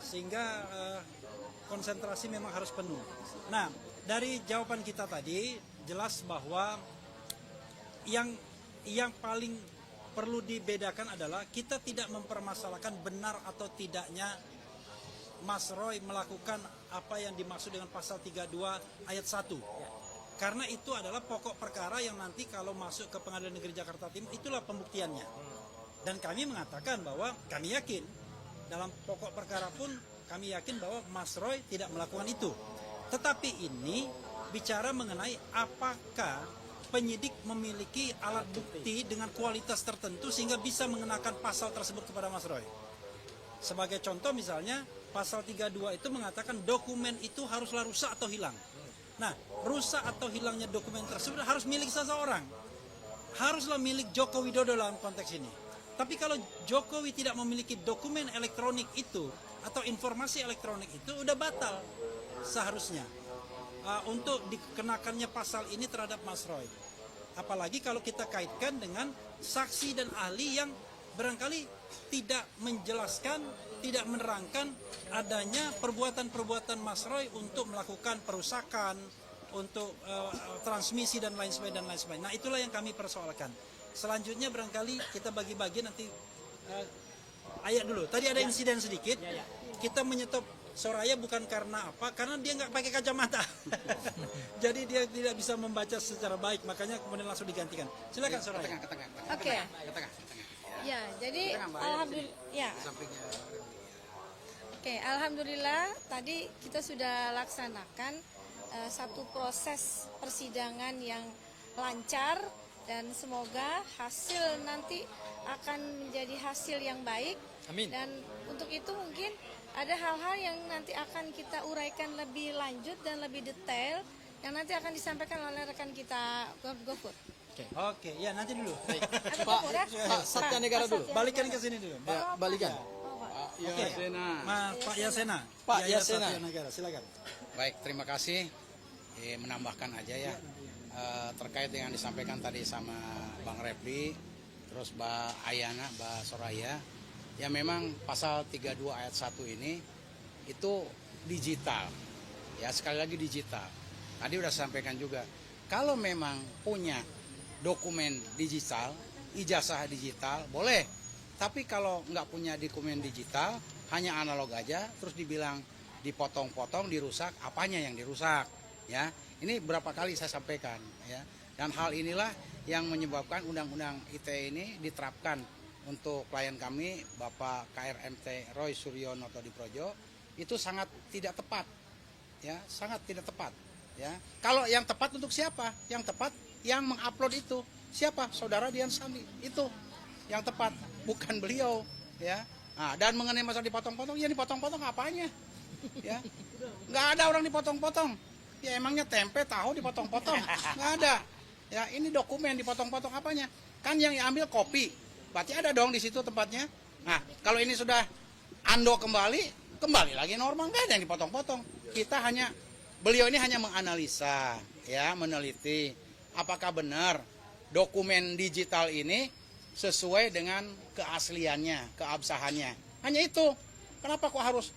sehingga konsentrasi memang harus penuh. Nah, dari jawaban kita tadi jelas bahwa yang paling perlu dibedakan adalah kita tidak mempermasalahkan benar atau tidaknya Mas Roy melakukan apa yang dimaksud dengan pasal 32 ayat 1. Karena itu adalah pokok perkara yang nanti kalau masuk ke Pengadilan Negeri Jakarta Timur itulah pembuktiannya. Dan kami mengatakan bahwa kami yakin dalam pokok perkara pun kami yakin bahwa Mas Roy tidak melakukan itu. Tetapi ini bicara mengenai apakah penyidik memiliki alat bukti dengan kualitas tertentu sehingga bisa mengenakan pasal tersebut kepada Mas Roy. Sebagai contoh misalnya pasal 32 itu mengatakan dokumen itu haruslah rusak atau hilang. Nah, rusak atau hilangnya dokumen tersebut harus milik seseorang. Haruslah milik Joko Widodo dalam konteks ini. Tapi kalau Jokowi tidak memiliki dokumen elektronik itu atau informasi elektronik itu udah batal seharusnya. Untuk dikenakannya pasal ini terhadap Mas Roy. Apalagi kalau kita kaitkan dengan saksi dan ahli yang barangkali tidak menjelaskan, tidak menerangkan adanya perbuatan-perbuatan Mas Roy untuk melakukan perusakan, untuk transmisi dan lain sebagainya. Nah, itulah yang kami persoalkan. Selanjutnya barangkali kita bagi-bagi nanti ayat dulu. Tadi ada insiden sedikit. Kita menyetop Soraya bukan karena apa? Karena dia nggak pakai kacamata. Jadi dia tidak bisa membaca secara baik, makanya kemudian langsung digantikan. Silakan Soraya. Ke tengah. Oke. Ke tengah. Ya, jadi alhamdulillah. Ya. Sampingnya. Oke, alhamdulillah tadi kita sudah laksanakan satu proses persidangan yang lancar dan semoga hasil nanti akan menjadi hasil yang baik. Amin. Dan untuk itu mungkin ada hal-hal yang nanti akan kita uraikan lebih lanjut dan lebih detail yang nanti akan disampaikan oleh rekan kita GoFood. Oke, ya nanti dulu. Pak Satya Negara dulu. Balikan ke sini dulu. Ya, balikan. Oke. Pak Yasena. Pak Yasena. Satya Negara, silakan. Baik, terima kasih. Menambahkan aja ya terkait dengan disampaikan tadi sama Bang Repli, terus Mbak Ayana, Mbak Soraya. Ya memang pasal 32 ayat 1 ini itu digital. Ya sekali lagi digital. Tadi udah sampaikan juga. Kalau memang punya dokumen digital, ijazah digital, boleh. Tapi kalau nggak punya dokumen digital, hanya analog aja, terus dibilang dipotong-potong, dirusak, apanya yang dirusak? Ya, ini berapa kali saya sampaikan. Ya, dan hal inilah yang menyebabkan Undang-Undang ITE ini diterapkan untuk klien kami, Bapak KRMT Roy Suryono Todiprojo, itu sangat tidak tepat. Ya, sangat tidak tepat. Ya, kalau yang tepat untuk siapa? Yang tepat yang mengupload itu siapa? Saudara Dian Sandi itu yang tepat, bukan beliau. Ya, nah, dan mengenai masalah dipotong-potong, ya dipotong-potong apanya? Ya, nggak ada orang dipotong-potong. Ya emangnya tempe tahu dipotong-potong? Nggak ada. Ya ini dokumen dipotong-potong apanya? Kan yang diambil kopi, berarti ada dong di situ tempatnya. Nah kalau ini sudah ando kembali lagi normal, nggak ada yang dipotong-potong. Beliau ini hanya menganalisa, ya meneliti apakah benar dokumen digital ini sesuai dengan keasliannya, keabsahannya. Hanya itu. Kenapa kok harus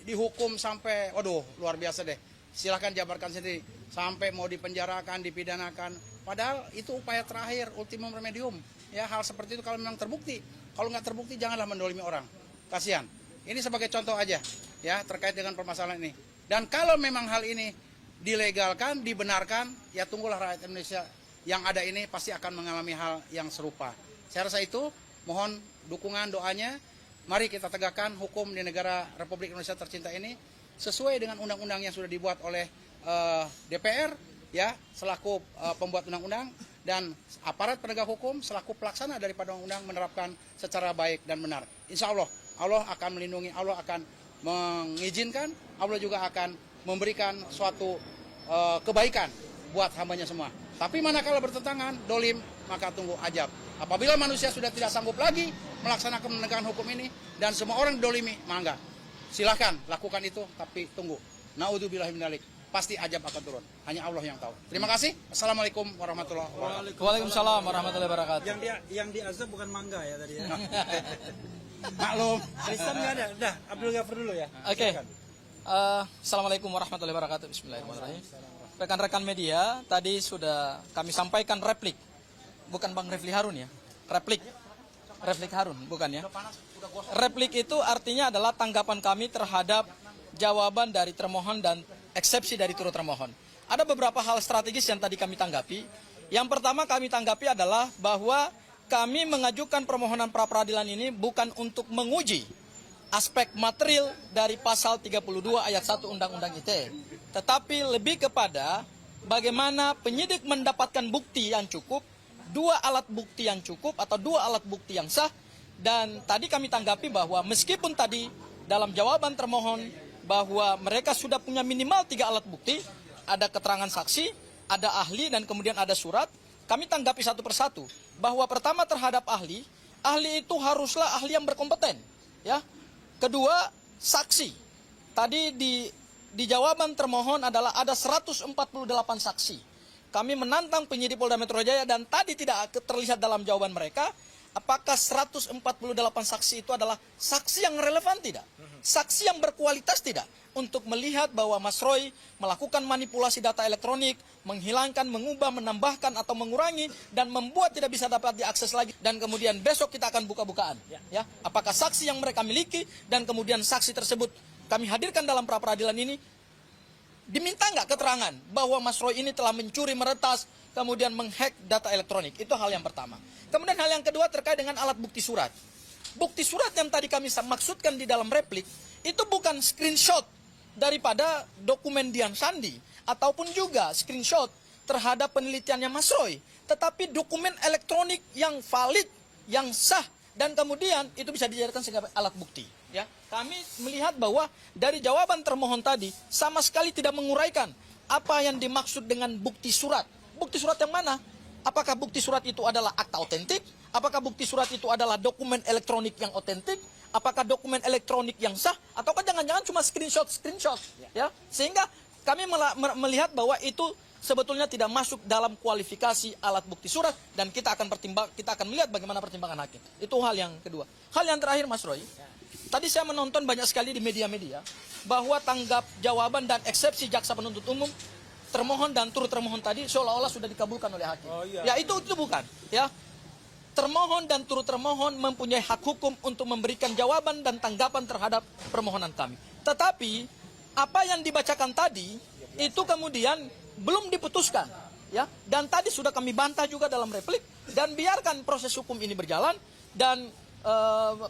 dihukum sampai, waduh luar biasa deh. Silahkan jabarkan sendiri. Sampai mau dipenjarakan, dipidanakan. Padahal itu upaya terakhir, ultimum remedium. Ya hal seperti itu kalau memang terbukti. Kalau nggak terbukti janganlah mendolimi orang. Kasihan. Ini sebagai contoh aja ya terkait dengan permasalahan ini. Dan kalau memang hal ini dilegalkan, dibenarkan, ya tunggulah rakyat Indonesia yang ada ini pasti akan mengalami hal yang serupa. Saya rasa itu, mohon dukungan doanya. Mari kita tegakkan hukum di negara Republik Indonesia tercinta ini sesuai dengan undang-undang yang sudah dibuat oleh DPR ya selaku pembuat undang-undang dan aparat penegak hukum selaku pelaksana daripada undang-undang menerapkan secara baik dan benar. Insya Allah, Allah akan melindungi, Allah akan mengizinkan, Allah juga akan memberikan suatu kebaikan buat hambanya semua. Tapi manakala bertentangan, dolim, maka tunggu ajab. Apabila manusia sudah tidak sanggup lagi melaksanakan penegakan hukum ini dan semua orang dolimi, mangga. Silahkan lakukan itu, tapi tunggu. Naudzubillahi mindzalik. Pasti ajab akan turun. Hanya Allah yang tahu. Terima kasih. Assalamualaikum warahmatullahi wabarakatuh. Waalaikumsalam warahmatullahi wabarakatuh. Yang diazab bukan mangga ya tadi ya. Maklum. Sistemnya ada. Dah, Abdul Ghafur dulu ya. Oke. Silakan. Assalamualaikum warahmatullahi wabarakatuh. Bismillahirrahmanirrahim. Rekan-rekan media, tadi sudah kami sampaikan replik. Bukan Bang Refli Harun ya. Replik. Replik Harun, bukan ya. Replik itu artinya adalah tanggapan kami terhadap jawaban dari termohon dan eksepsi dari turut termohon. Ada beberapa hal strategis yang tadi kami tanggapi. Yang pertama kami tanggapi adalah bahwa kami mengajukan permohonan pra-peradilan ini bukan untuk menguji aspek material dari pasal 32 ayat 1 Undang-Undang ITE. Tetapi lebih kepada bagaimana penyidik mendapatkan bukti yang cukup, dua alat bukti yang cukup atau dua alat bukti yang sah. Dan tadi kami tanggapi bahwa meskipun tadi dalam jawaban termohon bahwa mereka sudah punya minimal 3 alat bukti, ada keterangan saksi, ada ahli, dan kemudian ada surat, kami tanggapi satu persatu. Bahwa pertama terhadap ahli itu haruslah ahli yang berkompeten. Ya. Kedua, saksi. Tadi di jawaban termohon adalah ada 148 saksi. Kami menantang penyidik Polda Metro Jaya dan tadi tidak terlihat dalam jawaban mereka apakah 148 saksi itu adalah saksi yang relevan tidak? Saksi yang berkualitas tidak? Untuk melihat bahwa Mas Roy melakukan manipulasi data elektronik, menghilangkan, mengubah, menambahkan atau mengurangi dan membuat tidak bisa dapat diakses lagi, dan kemudian besok kita akan buka-bukaan ya. Apakah saksi yang mereka miliki dan kemudian saksi tersebut kami hadirkan dalam pra-peradilan ini diminta nggak keterangan bahwa Mas Roy ini telah mencuri, meretas, kemudian menghack data elektronik. Itu hal yang pertama. Kemudian hal yang kedua terkait dengan alat bukti surat. Bukti surat yang tadi kami maksudkan di dalam replik itu bukan screenshot daripada dokumen Dian Sandi ataupun juga screenshot terhadap penelitiannya Mas Roy, tetapi dokumen elektronik yang valid, yang sah, dan kemudian itu bisa dijadikan sebagai alat bukti. Ya, kami melihat bahwa dari jawaban termohon tadi sama sekali tidak menguraikan apa yang dimaksud dengan bukti surat. Bukti surat yang mana? Apakah bukti surat itu adalah akta otentik? Apakah bukti surat itu adalah dokumen elektronik yang otentik? Apakah dokumen elektronik yang sah? Ataukah jangan-jangan cuma screenshot? Ya, sehingga kami melihat bahwa itu sebetulnya tidak masuk dalam kualifikasi alat bukti surat dan kita akan melihat bagaimana pertimbangan hakim. Itu hal yang kedua. Hal yang terakhir, Mas Roy. Tadi saya menonton banyak sekali di media-media bahwa tanggap jawaban dan eksepsi jaksa penuntut umum, termohon dan turut termohon tadi seolah-olah sudah dikabulkan oleh hakim. Ya itu bukan. Ya, termohon dan turut termohon mempunyai hak hukum untuk memberikan jawaban dan tanggapan terhadap permohonan kami. Tetapi apa yang dibacakan tadi itu kemudian belum diputuskan. Ya, dan tadi sudah kami bantah juga dalam replik dan biarkan proses hukum ini berjalan dan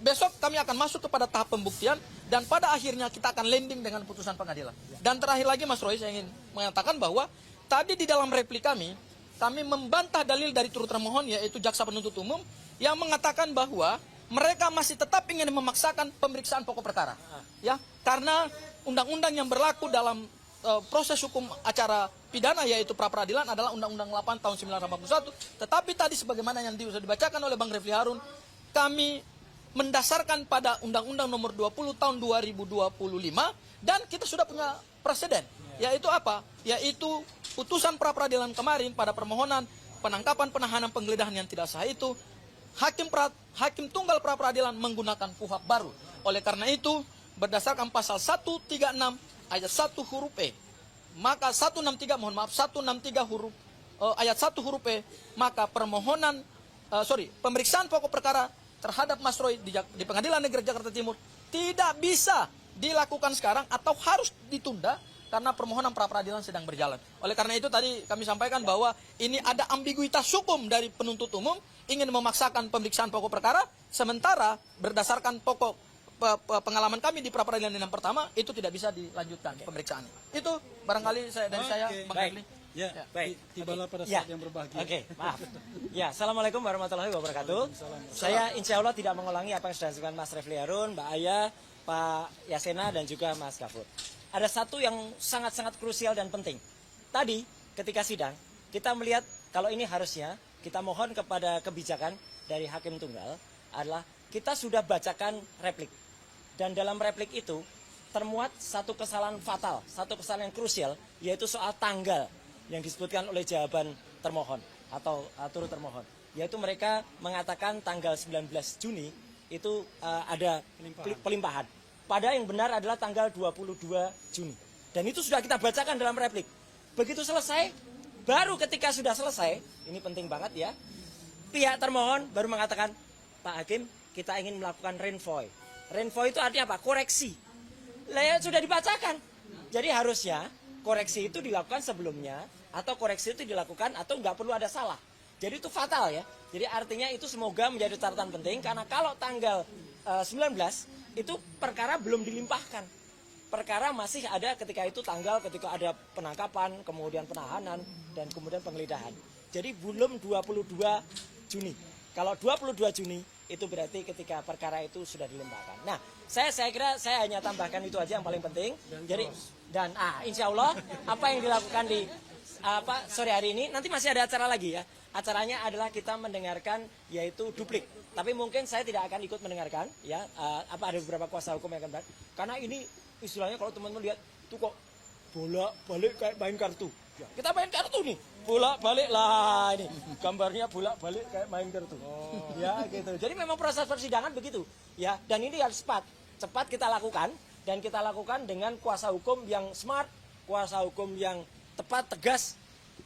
besok kami akan masuk kepada tahap pembuktian dan pada akhirnya kita akan landing dengan putusan pengadilan. Dan terakhir lagi Mas Roy, saya ingin mengatakan bahwa tadi di dalam replik kami membantah dalil dari turut termohon yaitu jaksa penuntut umum yang mengatakan bahwa mereka masih tetap ingin memaksakan pemeriksaan pokok perkara. Ya, karena undang-undang yang berlaku dalam proses hukum acara pidana yaitu pra-peradilan adalah Undang-Undang 8 tahun 1981. Tetapi tadi sebagaimana yang sudah dibacakan oleh Bang Refli Harun, kami mendasarkan pada Undang-Undang nomor 20 tahun 2025 dan kita sudah punya presiden. Yaitu apa? Yaitu putusan pra-peradilan kemarin pada permohonan penangkapan, penahanan, penggeledahan yang tidak sah itu hakim tunggal pra-peradilan menggunakan KUHP baru. Oleh karena itu, berdasarkan pasal 136 ayat 1 huruf E, maka 163 huruf ayat 1 huruf E, maka pemeriksaan pokok perkara terhadap Mas Roy di Pengadilan Negeri Jakarta Timur tidak bisa dilakukan sekarang atau harus ditunda karena permohonan pra-peradilan sedang berjalan. Oleh karena itu tadi kami sampaikan bahwa ini ada ambiguitas hukum dari penuntut umum ingin memaksakan pemeriksaan pokok perkara, sementara berdasarkan pengalaman kami di pra-peradilan yang pertama itu tidak bisa dilanjutkan pemeriksaannya. Itu barangkali dari saya, Bang Refli. Ya, baik. Tibalah pada saat yang berbahagia. Oke, maaf. Ya, assalamualaikum warahmatullahi wabarakatuh. Saya insya Allah tidak mengulangi apa yang sudah disampaikan Mas Refli Harun, Mbak Aya, Pak Yasena, dan juga Mas Ghafur. Ada satu yang sangat-sangat krusial dan penting. Tadi ketika sidang, kita melihat kalau ini harusnya kita mohon kepada kebijakan dari hakim tunggal adalah kita sudah bacakan replik. Dan dalam replik itu termuat satu kesalahan fatal, satu kesalahan yang krusial, yaitu soal tanggal yang disebutkan oleh jawaban termohon atau turut termohon. Yaitu mereka mengatakan tanggal 19 Juni itu ada pelimpahan. Pada yang benar adalah tanggal 22 Juni. Dan itu sudah kita bacakan dalam replik. Begitu selesai, baru ketika sudah selesai, ini penting banget ya, pihak termohon baru mengatakan, Pak Hakim, kita ingin melakukan renvoy. Renvoy itu artinya apa? Koreksi. Lah ya sudah dibacakan. Jadi harusnya koreksi itu dilakukan sebelumnya, atau koreksi itu dilakukan atau nggak perlu ada salah. Jadi itu fatal ya. Jadi artinya itu semoga menjadi catatan penting, karena kalau tanggal 19 itu perkara belum dilimpahkan. Perkara masih ada ketika itu tanggal, ketika ada penangkapan, kemudian penahanan, dan kemudian penggeledahan. Jadi belum 22 Juni. Kalau 22 Juni itu berarti ketika perkara itu sudah dilimpahkan. Nah, saya kira saya hanya tambahkan itu aja yang paling penting. Dan insya Allah apa yang dilakukan di sore hari ini, nanti masih ada acara lagi ya. Acaranya adalah kita mendengarkan yaitu duplik. Tapi mungkin saya tidak akan ikut mendengarkan ya. Ada beberapa kuasa hukum yang akan berat. Karena ini istilahnya kalau teman-teman lihat tuh kok bolak-balik kayak main kartu. Ya, kita main kartu nih, bolak-balik lah ini. Gambarnya bolak-balik kayak main kartu. Ya gitu. Jadi memang proses persidangan begitu. Ya, dan ini harus cepat kita lakukan, dan kita lakukan dengan kuasa hukum yang smart, kuasa hukum yang tepat, tegas.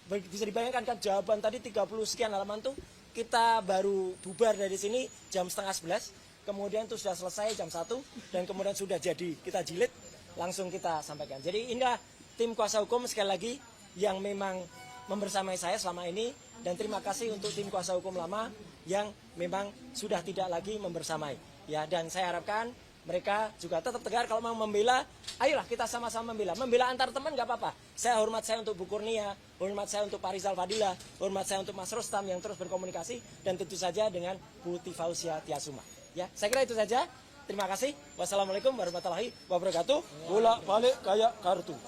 Bisa dibayangkan kan jawaban tadi 30 sekian halaman tuh, kita baru bubar dari sini jam 10:30. Kemudian itu sudah selesai jam 1, dan kemudian sudah jadi kita jilid, langsung kita sampaikan. Jadi inilah tim kuasa hukum sekali lagi yang memang membersamai saya selama ini, dan terima kasih untuk tim kuasa hukum lama yang memang sudah tidak lagi membersamai. Ya, dan saya harapkan mereka juga tetap tegar kalau mau membela, ayolah kita sama-sama membela. Membela antar teman nggak apa-apa. Saya hormat saya untuk Bu Kurnia, hormat saya untuk Pak Rizal Fadilah, hormat saya untuk Mas Rustam yang terus berkomunikasi, dan tentu saja dengan Bu Tifausia Tiasuma. Ya, saya kira itu saja. Terima kasih. Wassalamualaikum warahmatullahi wabarakatuh. Bolak-balik kayak kartu.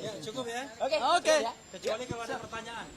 Ya, cukup ya. Oke. Oke. Ya. Kecuali kalau ada pertanyaan.